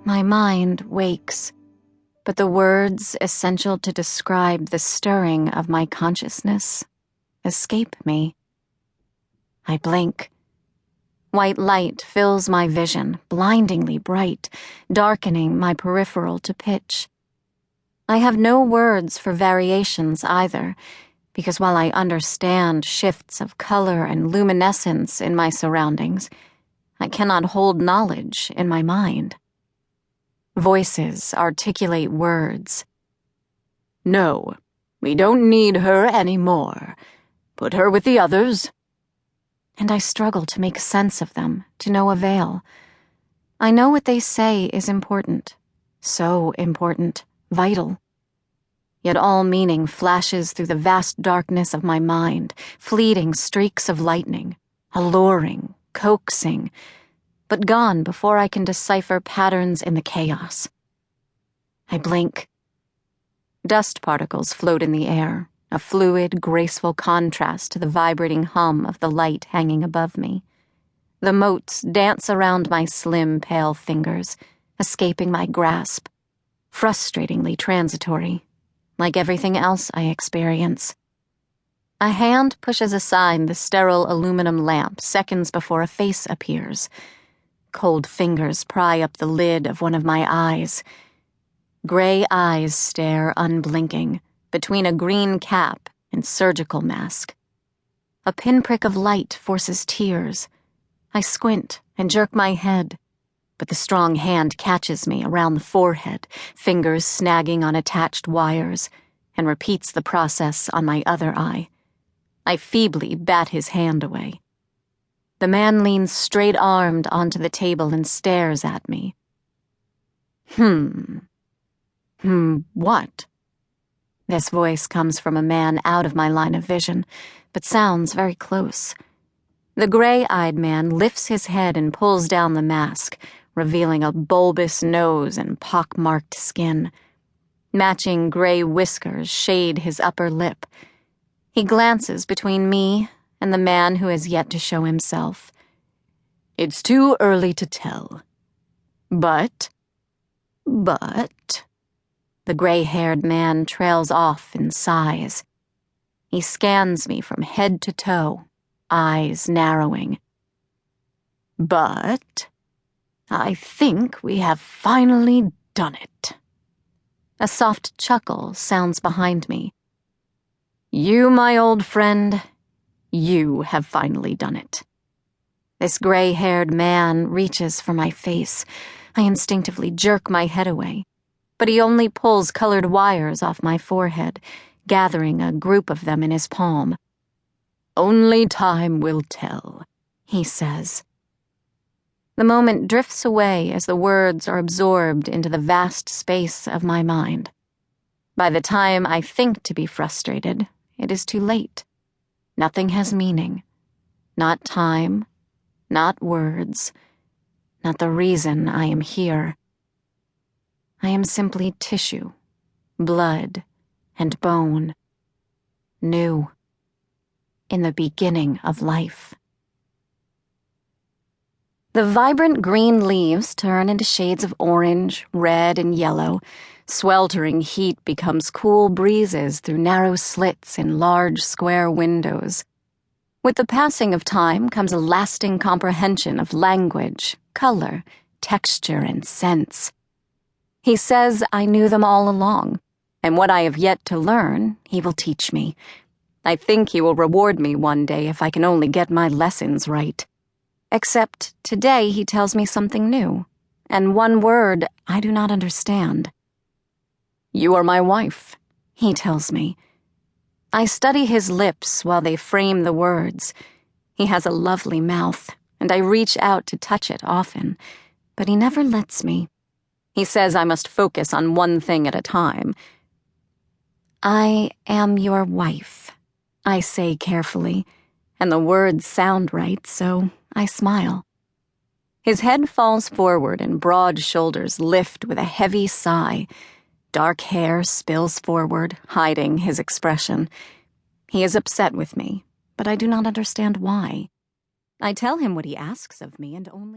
My mind wakes, but the words essential to describe the stirring of my consciousness escape me. I blink. White light fills my vision, blindingly bright, darkening my peripheral to pitch. I have no words for variations either, because while I understand shifts of color and luminescence in my surroundings, I cannot hold knowledge in my mind. Voices articulate words. No, we don't need her anymore. Put her with the others. And I struggle to make sense of them, to no avail. I know what they say is important. So important, vital. Yet all meaning flashes through the vast darkness of my mind, fleeting streaks of lightning, alluring, coaxing, but gone before I can decipher patterns in the chaos. I blink. Dust particles float in the air, a fluid, graceful contrast to the vibrating hum of the light hanging above me. The motes dance around my slim, pale fingers, escaping my grasp, frustratingly transitory, like everything else I experience. A hand pushes aside the sterile aluminum lamp seconds before a face appears. Cold fingers pry up the lid of one of my eyes. Gray eyes stare unblinking, between a green cap and surgical mask. A pinprick of light forces tears. I squint and jerk my head, but the strong hand catches me around the forehead, fingers snagging on attached wires, and repeats the process on my other eye. I feebly bat his hand away. The man leans straight-armed onto the table and stares at me. What? This voice comes from a man out of my line of vision, but sounds very close. The gray-eyed man lifts his head and pulls down the mask, revealing a bulbous nose and pock-marked skin. Matching gray whiskers shade his upper lip. He glances between me and the man who has yet to show himself. It's too early to tell. But... The gray-haired man trails off and sighs. He scans me from head to toe, eyes narrowing. But I think we have finally done it. A soft chuckle sounds behind me. You, my old friend, you have finally done it. This gray-haired man reaches for my face. I instinctively jerk my head away, but he only pulls colored wires off my forehead, gathering a group of them in his palm. Only time will tell, he says. The moment drifts away as the words are absorbed into the vast space of my mind. By the time I think to be frustrated, it is too late. Nothing has meaning. Not time, not words, not the reason I am here. I am simply tissue, blood, and bone. New. In the beginning of life. The vibrant green leaves turn into shades of orange, red, and yellow. Sweltering heat becomes cool breezes through narrow slits in large square windows. With the passing of time comes a lasting comprehension of language, color, texture, and sense. He says I knew them all along, and what I have yet to learn, he will teach me. I think he will reward me one day if I can only get my lessons right. Except today he tells me something new, and one word I do not understand. You are my wife, he tells me. I study his lips while they frame the words. He has a lovely mouth, and I reach out to touch it often, but he never lets me. He says I must focus on one thing at a time. I am your wife, I say carefully, and the words sound right, so I smile. His head falls forward and broad shoulders lift with a heavy sigh. Dark hair spills forward, hiding his expression. He is upset with me, but I do not understand why. I tell him what he asks of me and only